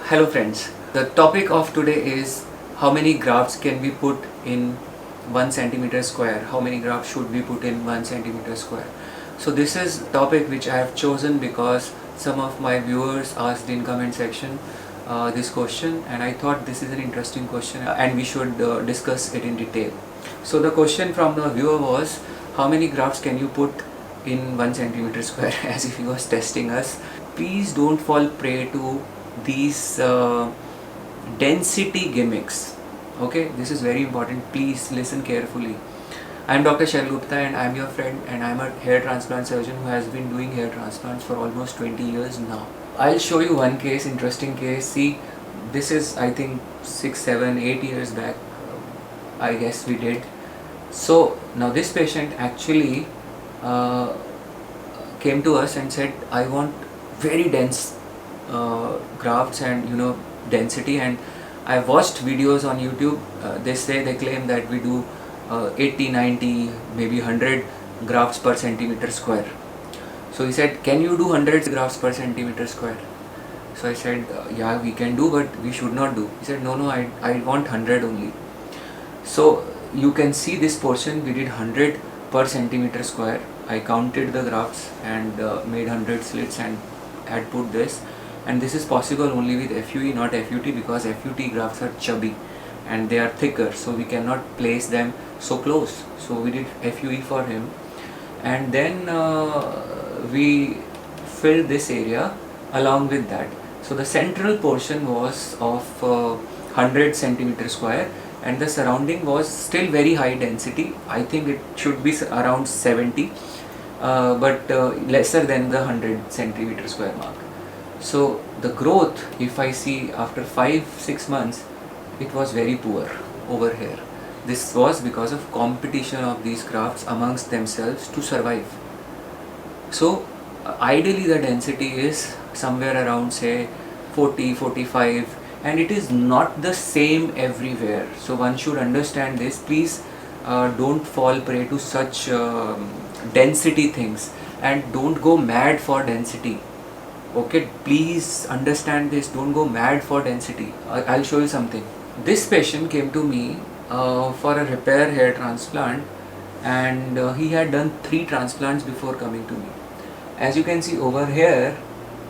Hello friends, the topic of today is how many grafts can we put in 1 centimeter square, how many grafts should we put in 1 centimeter square. So this is a topic which I have chosen because some of my viewers asked in comment section this question, and I thought this is an interesting question and we should discuss it in detail. So the question from the viewer was, how many grafts can you put in 1 centimeter square, as if he was testing us. Please don't fall prey to these density gimmicks. Okay, this is very important. Please listen carefully. I am Dr. Shaill Gupta and I am your friend, and I am a hair transplant surgeon who has been doing hair transplants for almost 20 years now. I'll show you one case, interesting case. See, this is I think 6, 7, 8 years back, I guess we did. So now this patient actually came to us and said, I want very dense grafts and density, and I watched videos on YouTube. They claim that we do 80, 90, maybe 100 grafts per centimeter square. So he said, can you do 100 grafts per centimeter square? So I said, yeah, we can do, but we should not do. He said, no, I want 100 only. So you can see this portion, we did 100 per centimeter square. I counted the grafts and made 100 slits and had put this, and this is possible only with FUE, not FUT, because FUT grafts are chubby and they are thicker, so we cannot place them so close. So we did FUE for him, and then we filled this area along with that. So the central portion was of 100 centimeter square, and the surrounding was still very high density. I think it should be around 70, but lesser than the 100 centimeter square mark. So the growth, if I see after 5-6 months, it was very poor over here. This was because of competition of these grafts amongst themselves to survive. So ideally the density is somewhere around say 40-45, and it is not the same everywhere. So one should understand this. Please don't fall prey to such density things, and don't go mad for density. Okay, please understand this. Don't go mad for density. I'll show you something. This patient came to me for a repair hair transplant, and he had done 3 transplants before coming to me. As you can see over here,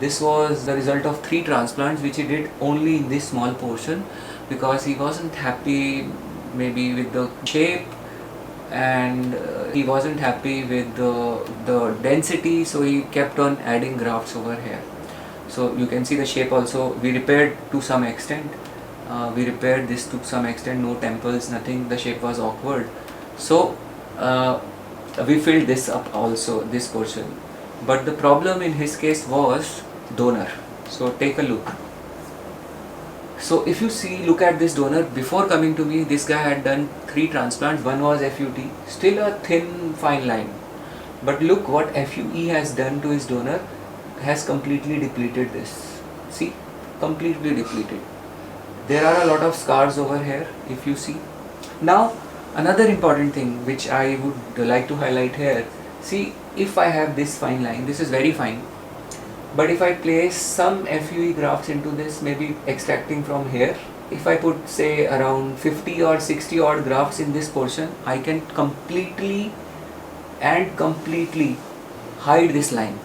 this was the result of 3 transplants which he did only in this small portion, because he wasn't happy maybe with the shape, and he wasn't happy with the density, so he kept on adding grafts over here. So you can see the shape also we repaired to some extent. We repaired this to some extent, no temples, nothing. The shape was awkward, so we filled this up also, this portion. But the problem in his case was donor. So take a look. So if you see, look at this donor. Before coming to me, this guy had done 3 transplants. One was FUT, still a thin fine line. But look what FUE has done to his donor, has completely depleted this. See, completely depleted. There are a lot of scars over here if you see. Now another important thing which I would like to highlight here. See, if I have this fine line, this is very fine. But if I place some FUE grafts into this, maybe extracting from here, if I put say around 50 or 60 odd grafts in this portion, I can completely hide this line.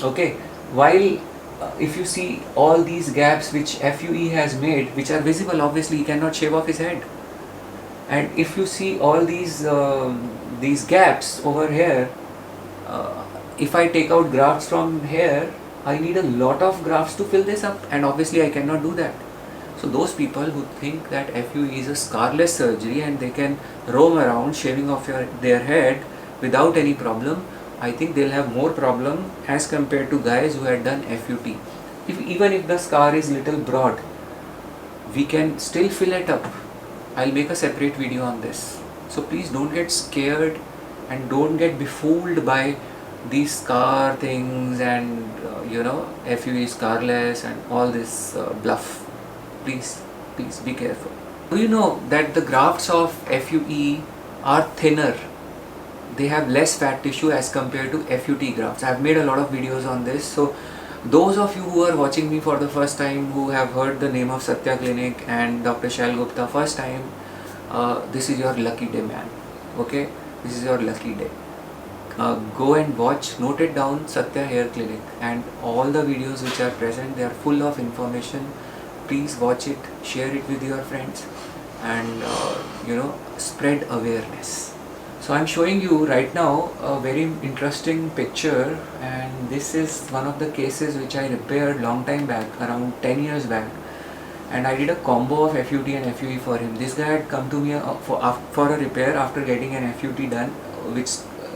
Okay, while if you see all these gaps which FUE has made, which are visible, obviously he cannot shave off his head. And if you see all these gaps over here, if I take out grafts from here, I need a lot of grafts to fill this up, and obviously I cannot do that. So those people who think that FUE is a scarless surgery and they can roam around shaving off their head without any problem, I think they'll have more problem as compared to guys who had done FUT. Even if the scar is little broad, we can still fill it up. I'll make a separate video on this. So please don't get scared and don't get befooled by these scar things and FUE scarless and all this bluff. Please be careful. Do you know that the grafts of FUE are thinner? They have less fat tissue as compared to FUT grafts. I have made a lot of videos on this, so Those of you who are watching me for the first time, who have heard the name of Satya Clinic and Dr. Shaill Gupta first time, this is your lucky day, man. Okay, this is your lucky day. Go and watch, note it down, Satya Hair Clinic, and all the videos which are present, they are full of information. Please watch it, share it with your friends, and spread awareness. So I'm showing you right now a very interesting picture, and this is one of the cases which I repaired long time back, around 10 years back, and I did a combo of FUT and FUE for him. This guy had come to me for a repair after getting an FUT done, which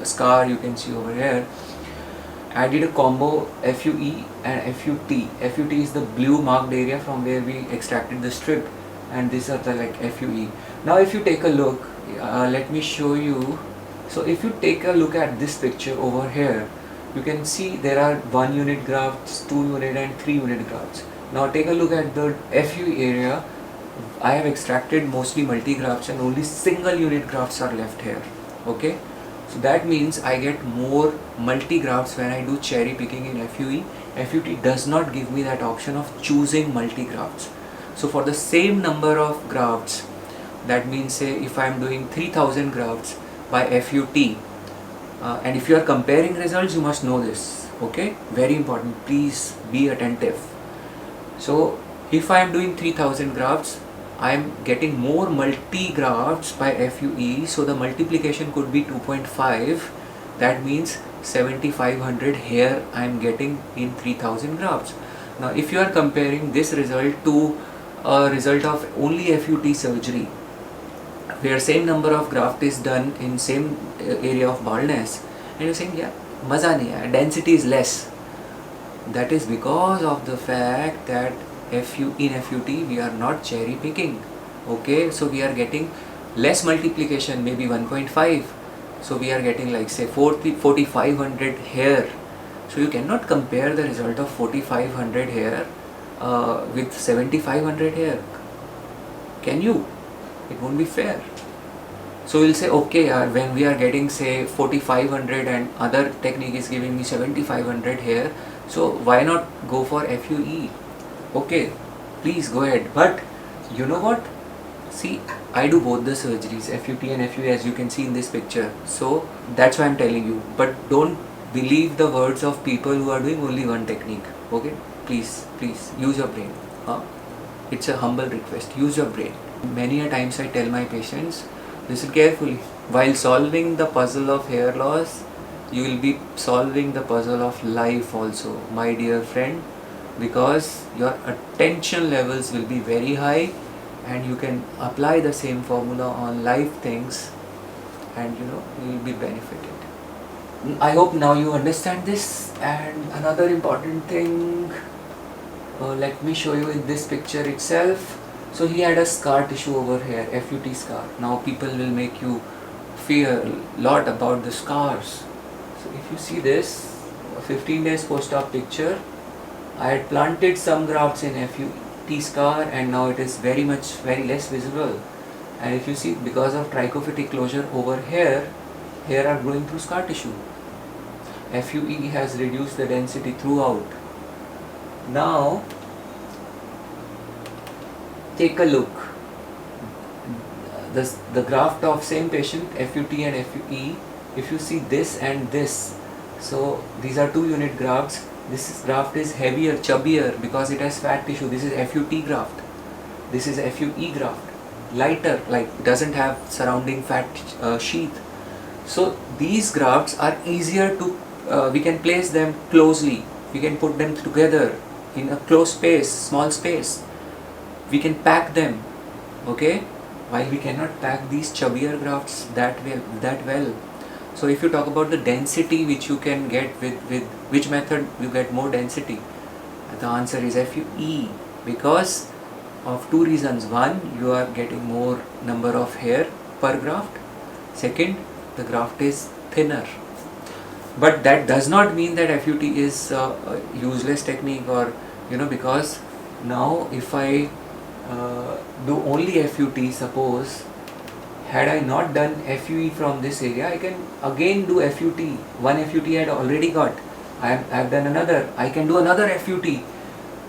scar you can see over here. I did a combo FUE and FUT. FUT is the blue marked area from where we extracted the strip, and these are the like FUE. Now if you take a look, let me show you. So if you take a look at this picture over here, you can see there are 1 unit grafts, 2 unit and 3 unit grafts. Now take a look at the FUE area. I have extracted mostly multi grafts and only single unit grafts are left here. Okay, so that means I get more multi grafts when I do cherry picking in FUE. FUT does not give me that option of choosing multi grafts. So for the same number of grafts, that means say if I am doing 3000 grafts by FUT, and if you are comparing results, you must know this. Okay, very important, please be attentive. So if I am doing 3000 grafts, I am getting more multi grafts by FUE, so the multiplication could be 2.5. that means 7500 hair I am getting in 3000 grafts. Now if you are comparing this result to a result of only FUT surgery, where same number of graft is done in same area of baldness, and you're saying yeah, maza nahi aaya, density is less. That is because of the fact that in FUT we are not cherry picking. Okay, so we are getting less multiplication, maybe 1.5. So we are getting like say 4500 hair. So you cannot compare the result of 4500 hair with 7500 hair. Can you? It won't be fair. So we'll say okay, when we are getting say 4500 and other technique is giving me 7500 here, so why not go for FUE? Okay, please go ahead. But you know what? See, I do both the surgeries, FUT and FUE, as you can see in this picture. So that's why I'm telling you. But don't believe the words of people who are doing only one technique. Okay, please use your brain. It's a humble request, use your brain. Many a times I tell my patients, listen carefully. While solving the puzzle of hair loss, you will be solving the puzzle of life also, my dear friend, because your attention levels will be very high and you can apply the same formula on life things, and you will be benefited. I hope now you understand this. And another important thing, let me show you in this picture itself. So he had a scar tissue over here, FUT scar. Now people will make you fear a lot about the scars. So if you see this, 15 days post-op picture, I had planted some grafts in FUT scar and now it is very less visible. And if you see, because of trichophytic closure over here, hair are growing through scar tissue. FUE has reduced the density throughout. Now take a look. The graft of same patient, FUT and FUE, if you see this and this, so these are 2 unit grafts. This graft is heavier, chubbier because it has fat tissue. This is FUT graft. This is FUE graft. Lighter, like doesn't have surrounding fat sheath. So these grafts are easier to, we can place them closely. We can put them together in a close space, small space. We can pack them, okay, while we cannot pack these chubbier grafts that well. So if you talk about the density which you can get with which method you get more density, the answer is FUE, because of 2 reasons. One, you are getting more number of hair per graft. Second, the graft is thinner. But that does not mean that FUT is a useless technique, or because now if I do only FUT, suppose, had I not done FUE from this area, I can again do FUT. One FUT I had already got. I've done another. I can do another FUT.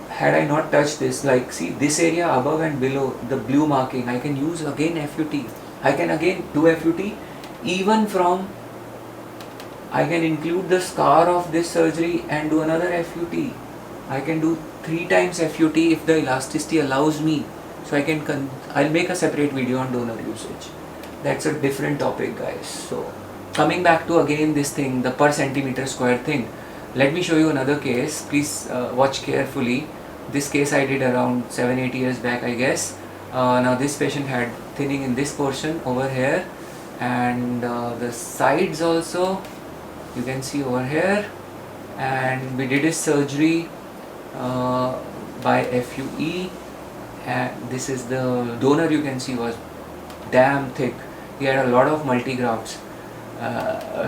Had I not touched this, like see this area above and below, the blue marking, I can use again FUT. I can again do FUT even from, I can include the scar of this surgery and do another FUT. I can do 3 times FUT if the elasticity allows me. So I'll make a separate video on donor usage. That's a different topic, guys. So coming back to again this thing, the per centimeter square thing. Let me show you another case. Please watch carefully. This case I did around 7-8 years back, I guess. Now this patient had thinning in this portion over here, and the sides also you can see over here, and we did his surgery by FUE, and this is the donor. You can see was damn thick. He had a lot of multi-grafts.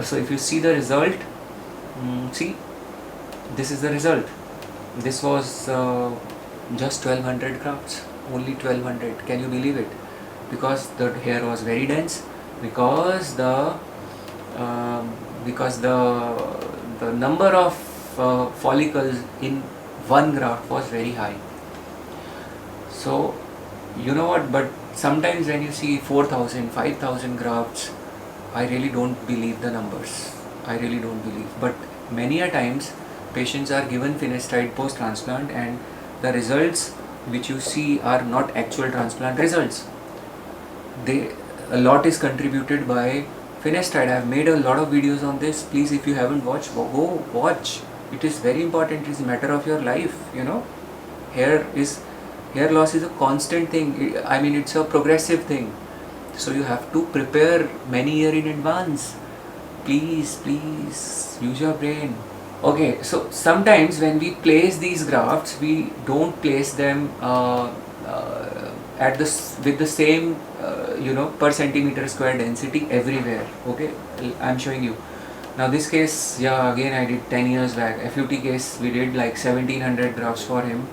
So if you see the result, see, this is the result. This was just 1200 grafts, only 1200. Can you believe it? Because the hair was very dense, because the number of follicles in one graft was very high. So you know what, but sometimes when you see 4000, 5000 grafts, I really don't believe the numbers. I really don't believe. But many a times patients are given finasteride post transplant, and the results which you see are not actual transplant results. A lot is contributed by finasteride. I have made a lot of videos on this. Please, if you haven't watched, go watch. It is very important. It is a matter of your life. You know, hair loss is a constant thing. I mean, it's a progressive thing. So you have to prepare many years in advance. Please use your brain. Okay, so sometimes when we place these grafts, we don't place them with the same per centimeter square density everywhere. Okay, I'm showing you. Now this case, yeah, again I did 10 years back. FUT case, we did like 1700 grafts for him.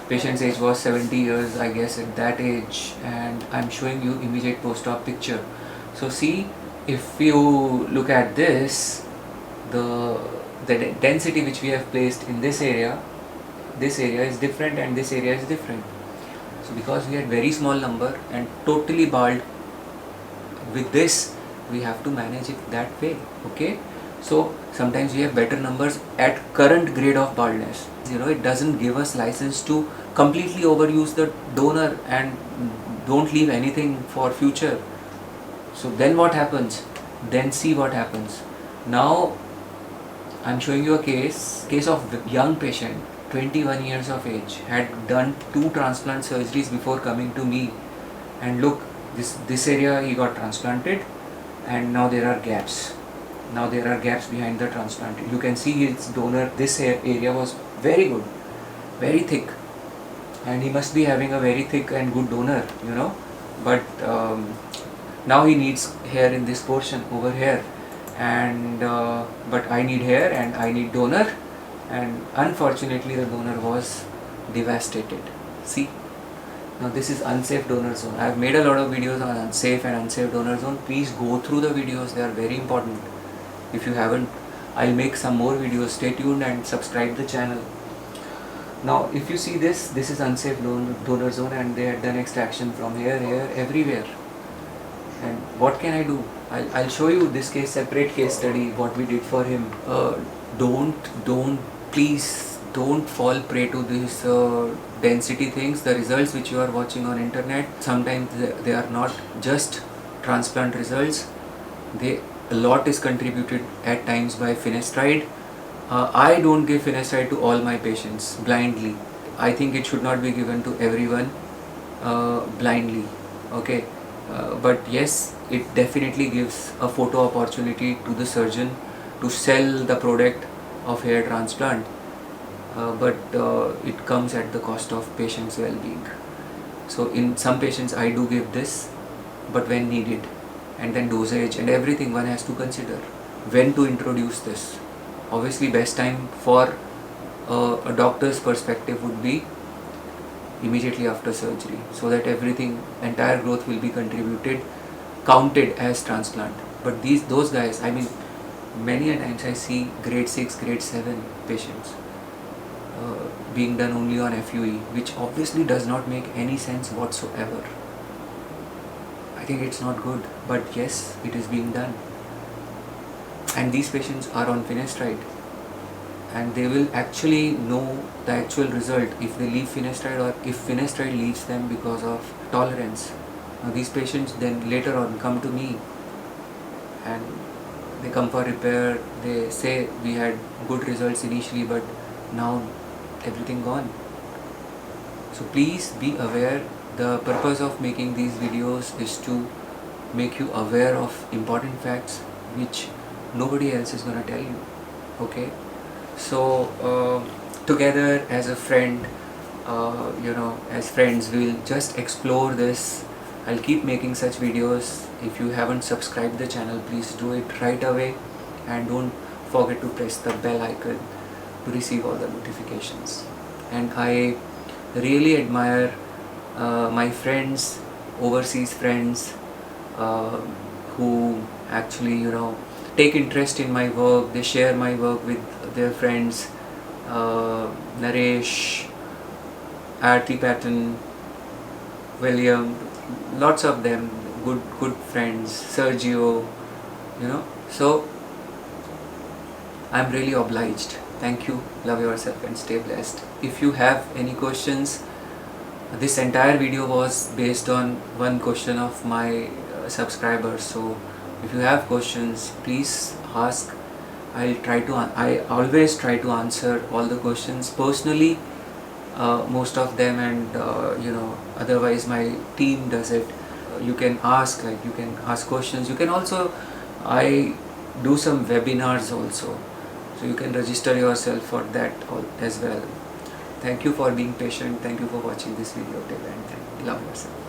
Patient's age was 70 years, I guess, at that age, and I'm showing you immediate post-op picture. So see, if you look at this, the density which we have placed in this area is different, and this area is different. So because we had very small number and totally bald, with this we have to manage it that way. Okay, so sometimes we have better numbers at current grade of baldness. It doesn't give us license to completely overuse the donor and don't leave anything for future. So then what happens? Then see what happens. Now I'm showing you a case of young patient, 21 years of age, had done 2 transplant surgeries before coming to me, and look, this area he got transplanted, and now there are gaps. Now there are gaps behind the transplant. You can see his donor, this area was very good, very thick, and he must be having a very thick and good donor, but now he needs hair in this portion over here, and but I need hair and I need donor, and unfortunately the donor was devastated. See, now this is unsafe donor zone. I have made a lot of videos on unsafe and unsafe donor zone. Please go through the videos, they are very important. If you haven't, I'll make some more videos. Stay tuned and subscribe the channel. Now if you see this is unsafe donor zone, and they had done extraction from here, everywhere. And what can I do? I'll show you this case, separate case study, what we did for him. Please don't fall prey to these density things. The results which you are watching on internet, sometimes they are not just transplant results. A lot is contributed at times by finasteride. I don't give finasteride to all my patients blindly. I think it should not be given to everyone blindly. Okay, but yes, it definitely gives a photo opportunity to the surgeon to sell the product of hair transplant, but it comes at the cost of patient's well-being. So in some patients I do give this, but when needed, and then dosage and everything one has to consider when to introduce this. Obviously best time for a doctor's perspective would be immediately after surgery, so that entire growth will be counted as transplant. But those guys, I mean, many a times I see grade 6, grade 7 patients being done only on FUE, which obviously does not make any sense whatsoever. I think it's not good, but yes, it is being done. And these patients are on finasteride, and they will actually know the actual result if they leave finasteride or if finasteride leaves them because of tolerance. Now these patients then later on come to me and they come for repair. They say we had good results initially, but now everything gone. So please be aware. The purpose of making these videos is to make you aware of important facts which nobody else is gonna tell you. Okay, so together as a friend, as friends, we'll just explore this. I'll keep making such videos. If you haven't subscribed the channel, please do it right away, and don't forget to press the bell icon to receive all the notifications. And I really admire my friends, overseas friends, uh, who actually take interest in my work. They share my work with their friends. Naresh, Aarti Patton, William, lots of them, good friends. Sergio, So I'm really obliged. Thank you. Love yourself and stay blessed. If you have any questions, this entire video was based on one question of my subscribers. So if you have questions, please ask. I always try to answer all the questions personally, most of them, and otherwise my team does it. You can ask, you can ask questions. You can also, I do some webinars also, so you can register yourself for that as well. Thank you for being patient. Thank you for watching this video till end. Love yourself.